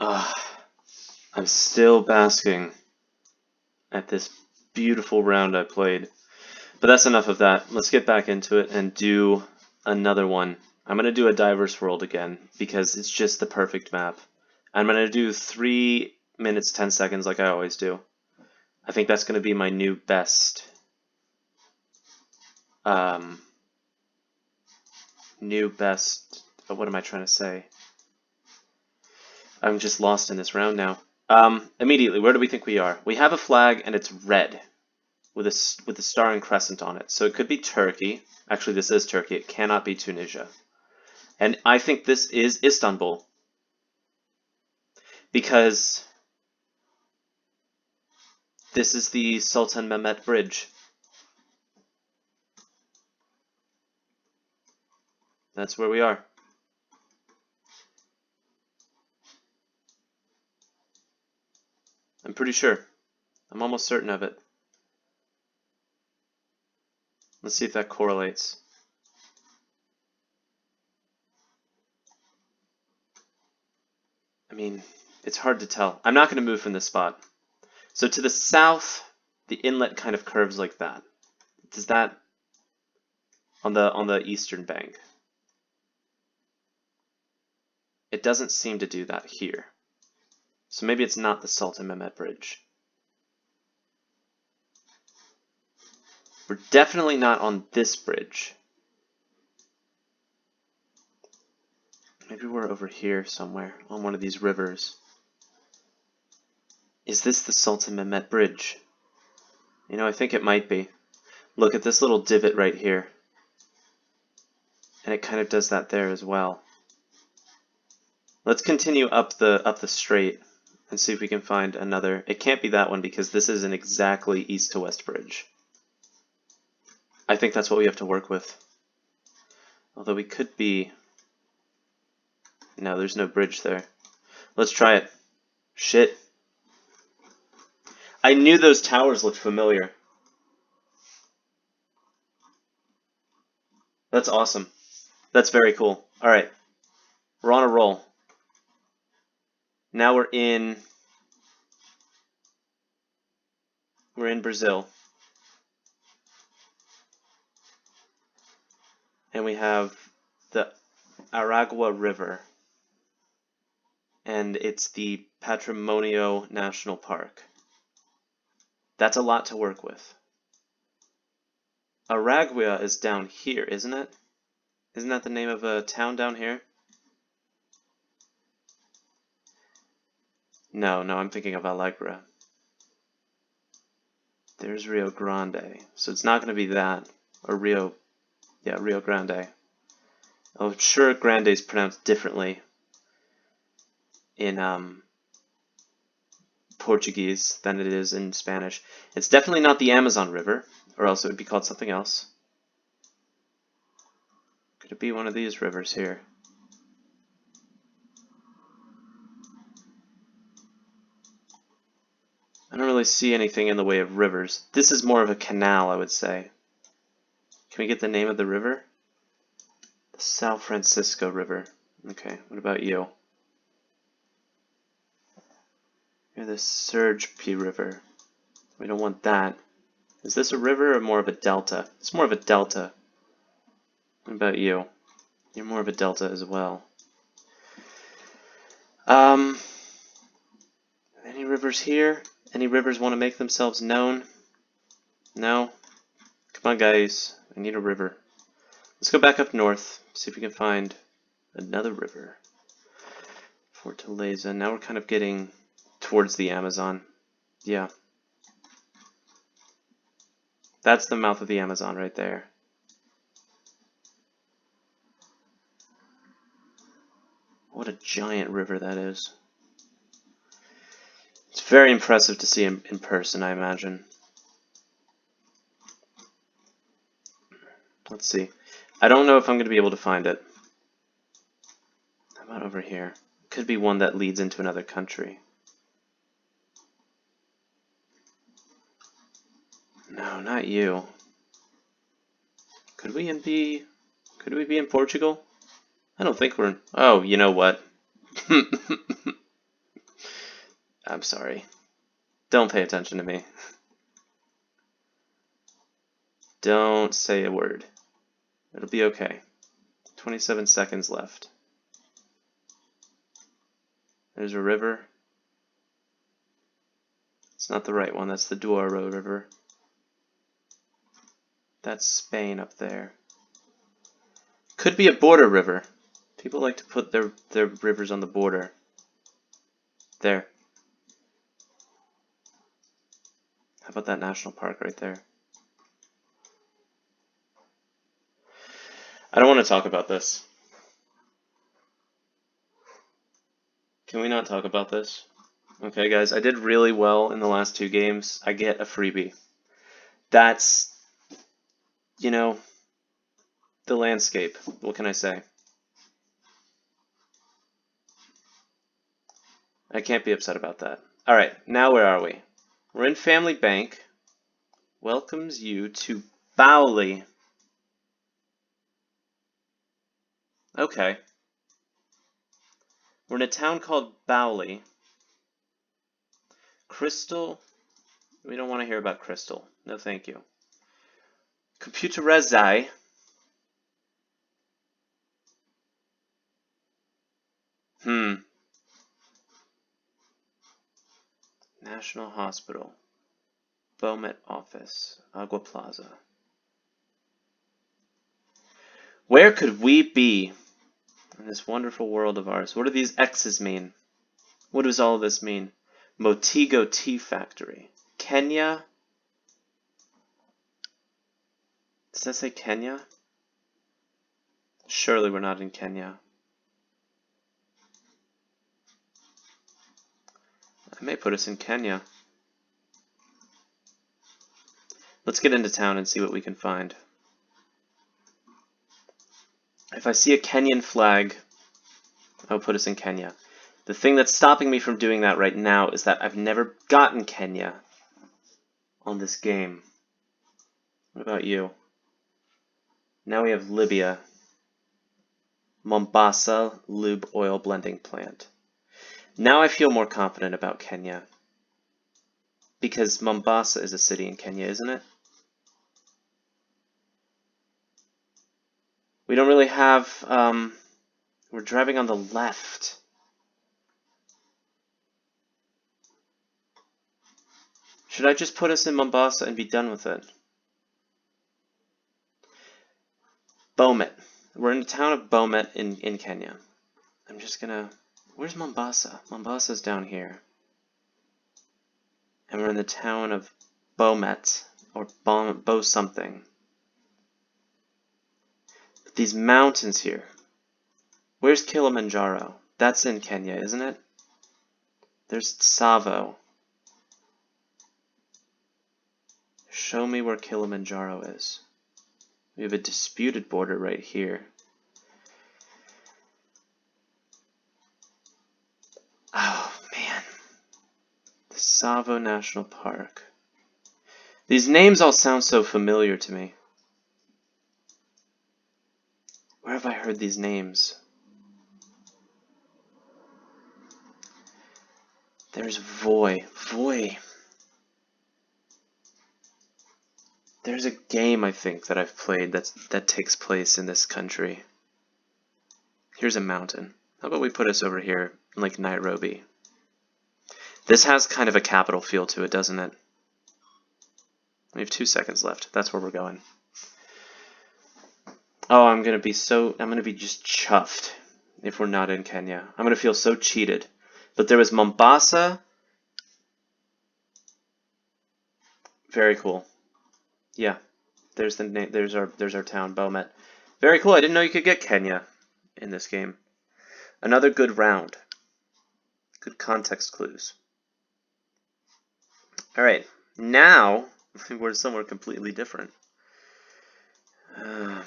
I'm still basking at this beautiful round I played. But that's enough of that. Let's get back into it and do another one. I'm going to do a diverse world again because it's just the perfect map. I'm going to do 3 minutes 10 seconds like I always do. I think that's going to be my new best. What am I trying to say? I'm just lost in this round now. Immediately, where do we think we are? We have a flag and it's red with a star and crescent on it. So it could be Turkey. Actually, this is Turkey. It cannot be Tunisia. And I think this is Istanbul. Because this is the Sultan Mehmet Bridge. That's where we are. I'm pretty sure. I'm almost certain of it. Let's see if that correlates. I mean, it's hard to tell. I'm not going to move from this spot. So to the south, the inlet kind of curves like that. Does that on the eastern bank? It doesn't seem to do that here. So maybe it's not the Sultan Mehmet Bridge. We're definitely not on this bridge. Maybe we're over here somewhere on one of these rivers. Is this the Sultan Mehmet Bridge? You know, I think it might be. Look at this little divot right here. And it kind of does that there as well. Let's continue up the straight and see if we can find another. It can't be that one because this is an exactly east to west bridge. I think that's what we have to work with. Although we could be... No, there's no bridge there. Let's try it. Shit. I knew those towers looked familiar. That's awesome. That's very cool. Alright. We're on a roll. Now we're in Brazil. And we have the Aragua River. And it's the Patrimonio National Park. That's a lot to work with. Aragua is down here, isn't it? Isn't that the name of a town down here? No, I'm thinking of Allegra. There's Rio Grande. So it's not going to be that. Or Rio Grande. Oh, I'm sure Grande is pronounced differently in Portuguese than it is in Spanish. It's definitely not the Amazon River, or else it would be called something else. Could it be one of these rivers here? I don't really see anything in the way of rivers. This is more of a canal, I would say. Can we get the name of the river? The São Francisco River. Okay, what about you? You're the Sergipe River. We don't want that. Is this a river or more of a delta? It's more of a delta. What about you? You're more of a delta as well. Any rivers here? Any rivers want to make themselves known? No? Come on, guys. I need a river. Let's go back up north, see if we can find another river. Fortaleza. Now we're kind of getting towards the Amazon. Yeah. That's the mouth of the Amazon right there. What a giant river that is. It's very impressive to see in person, I imagine. Let's see. I don't know if I'm going to be able to find it. How about over here? Could be one that leads into another country. No, not you. Could we be in Portugal? I don't think we're in... Oh, you know what? I'm sorry. Don't pay attention to me. Don't say a word. It'll be okay. 27 seconds left. There's a river. It's not the right one. That's the Douro River. That's Spain up there. Could be a border river. People like to put their rivers on the border. There. How about that national park right there? I don't want to talk about this. Can we not talk about this? Okay, guys, I did really well in the last 2 games. I get a freebie. That's, you know, the landscape. What can I say? I can't be upset about that. All right, now where are we? We're in Family Bank. Welcomes you to Bowley. Okay. We're in a town called Bowley. Crystal. We don't want to hear about Crystal. No, thank you. Computerezai. National Hospital. Beaumet Office. Agua Plaza. Where could we be in this wonderful world of ours? What do these X's mean? What does all of this mean? Motigo Tea Factory. Kenya. Does that say Kenya? Surely we're not in Kenya. I may put us in Kenya. Let's get into town and see what we can find. If I see a Kenyan flag, I'll put us in Kenya. The thing that's stopping me from doing that right now is that I've never gotten Kenya on this game. What about you? Now we have Libya. Mombasa Lube Oil Blending Plant. Now I feel more confident about Kenya. Because Mombasa is a city in Kenya, isn't it? We don't really have... we're driving on the left. Should I just put us in Mombasa and be done with it? Beaumet. We're in the town of Beaumet in Kenya. I'm just gonna... Where's Mombasa? Mombasa's down here. And we're in the town of Beaumet, or Beau something. These mountains here. Where's Kilimanjaro? That's in Kenya, isn't it? There's Tsavo. Show me where Kilimanjaro is. We have a disputed border right here. Oh, man. The Tsavo National Park. These names all sound so familiar to me. Where have I heard these names? There's Voi. Voi. There's a game, I think, that I've played that takes place in this country. Here's a mountain. How about we put us over here, in like Nairobi? This has kind of a capital feel to it, doesn't it? We have 2 seconds left. That's where we're going. Oh, I'm gonna be just chuffed if we're not in Kenya. I'm gonna feel so cheated. But there was Mombasa. Very cool. Yeah, there's the name. There's our town, Beaumet. Very cool. I didn't know you could get Kenya in this game. Another good round. Good context clues. All right, now we're somewhere completely different. I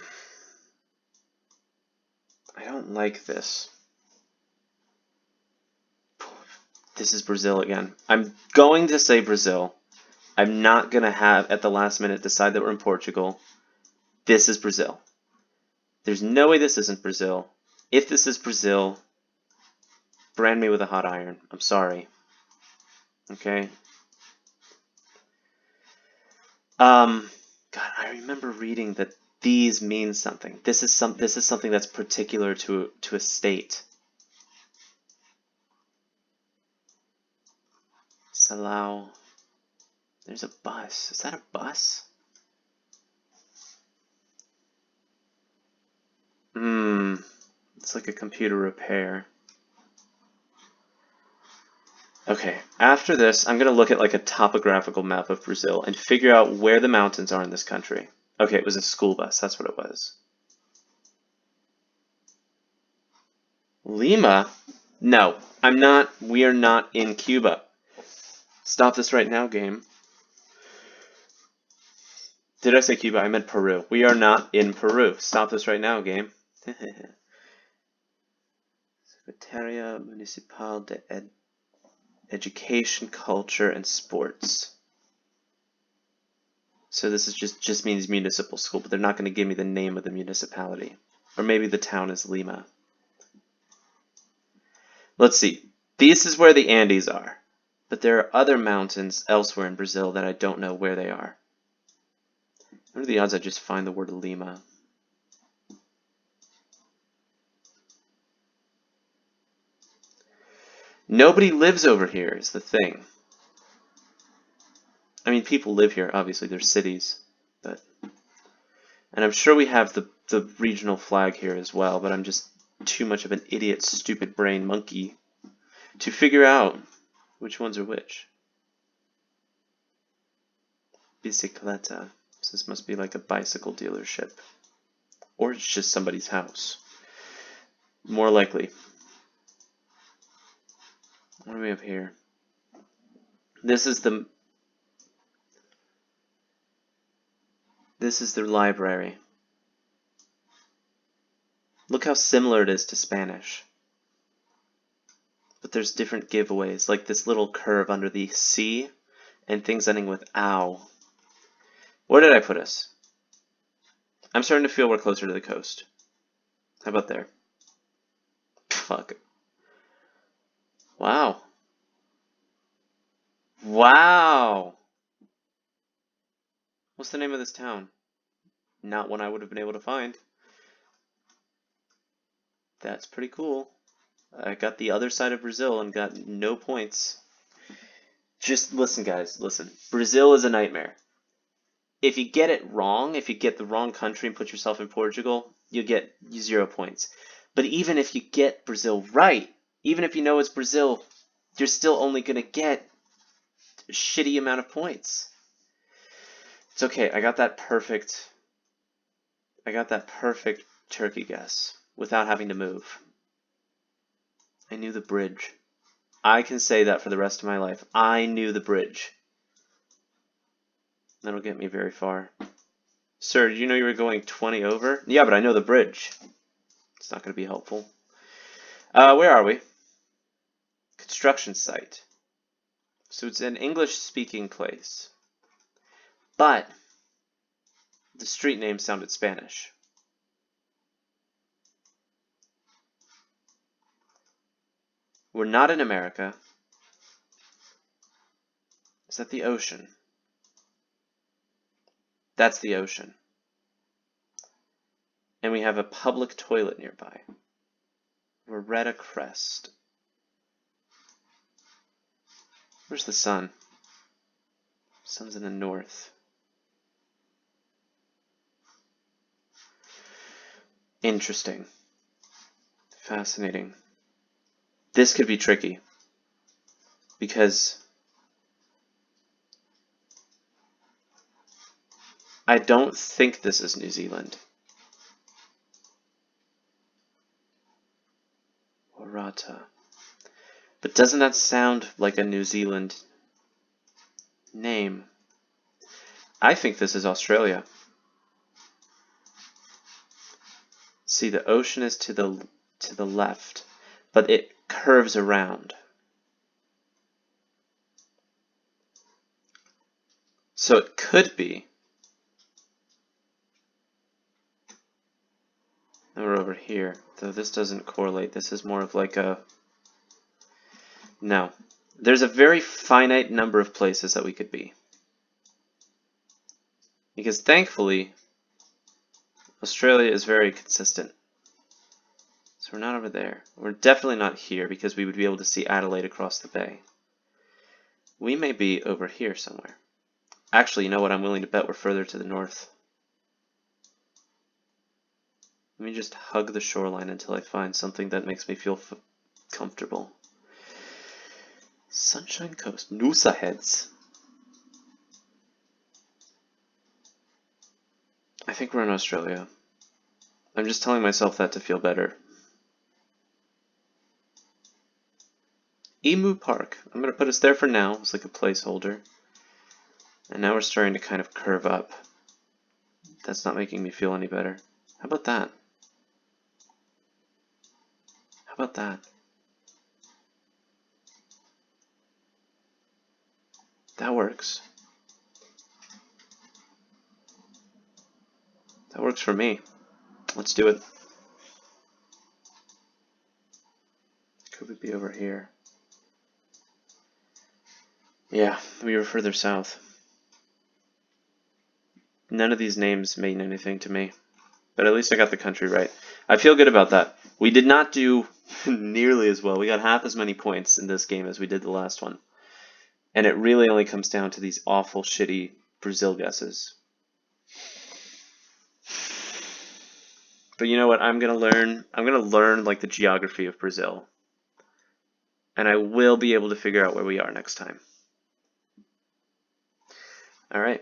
don't like this. This is Brazil again. I'm going to say Brazil. I'm not going to have, at the last minute, decide that we're in Portugal. This is Brazil. There's no way this isn't Brazil. If this is Brazil, brand me with a hot iron. I'm sorry. Okay. God, I remember reading that these mean something. This is something that's particular to a state. Salau. There's a bus. Is that a bus? It's like a computer repair. Okay, after this, I'm going to look at like a topographical map of Brazil and figure out where the mountains are in this country. Okay, it was a school bus. That's what it was. Lima? No, I'm not. We are not in Cuba. Stop this right now, game. Did I say Cuba? I meant Peru. We are not in Peru. Stop this right now, game. Secretaria Municipal de Education, Culture, and Sports. So this is just means municipal school, but they're not going to give me the name of the municipality. Or maybe the town is Lima. Let's see. This is where the Andes are. But there are other mountains elsewhere in Brazil that I don't know where they are. What are the odds I just find the word Lima? Nobody lives over here is the thing. I mean, people live here, obviously, they're cities. And I'm sure we have the regional flag here as well, but I'm just too much of an idiot, stupid brain monkey to figure out which ones are which. Bicicleta. So this must be like a bicycle dealership. Or it's just somebody's house. More likely. What do we have here? This is the library. Look how similar it is to Spanish. But there's different giveaways, like this little curve under the C and things ending with ow. Where did I put us? I'm starting to feel we're closer to the coast. How about there? Fuck. Wow. Wow. What's the name of this town? Not one I would have been able to find. That's pretty cool. I got the other side of Brazil and got no points. Just listen, guys, listen. Brazil is a nightmare. If you get it wrong, if you get the wrong country and put yourself in Portugal, you get 0 points. But even if you get Brazil right, even if you know it's Brazil, you're still only going to get a shitty amount of points. It's okay. I got that perfect turkey guess without having to move. I knew the bridge. I can say that for the rest of my life. I knew the bridge. That'll get me very far. Sir, did you know you were going 20 over? Yeah, but I know the bridge. It's not going to be helpful. Where are we? Construction site. So it's an English-speaking place. But the street name sounded Spanish. We're not in America. Is that the ocean? That's the ocean. And we have a public toilet nearby. Loretta Crest. Where's the sun? Sun's in the north. Interesting. Fascinating. This could be tricky. Because I don't think this is New Zealand. Wairata. But doesn't that sound like a New Zealand name? I think this is Australia. See, the ocean is to the left, but it curves around. So it could be. And we're over here, though this doesn't correlate. This is more of like a... No, there's a very finite number of places that we could be. Because thankfully, Australia is very consistent. So we're not over there. We're definitely not here because we would be able to see Adelaide across the bay. We may be over here somewhere. Actually, you know what? I'm willing to bet we're further to the north. Let me just hug the shoreline until I find something that makes me feel comfortable. Sunshine Coast, Noosa Heads. I think we're in Australia. I'm just telling myself that to feel better. Emu Park. I'm going to put us there for now. It's like a placeholder. And now we're starting to kind of curve up. That's not making me feel any better. How about that? How about that? That works. That works for me. Let's do it. Could we be over here? Yeah, we were further south. None of these names mean anything to me, but at least I got the country right. I feel good about that. We did not do nearly as well. We got half as many points in this game as we did the last one. And it really only comes down to these awful, shitty Brazil guesses. But you know what? I'm gonna learn like the geography of Brazil. And I will be able to figure out where we are next time. All right.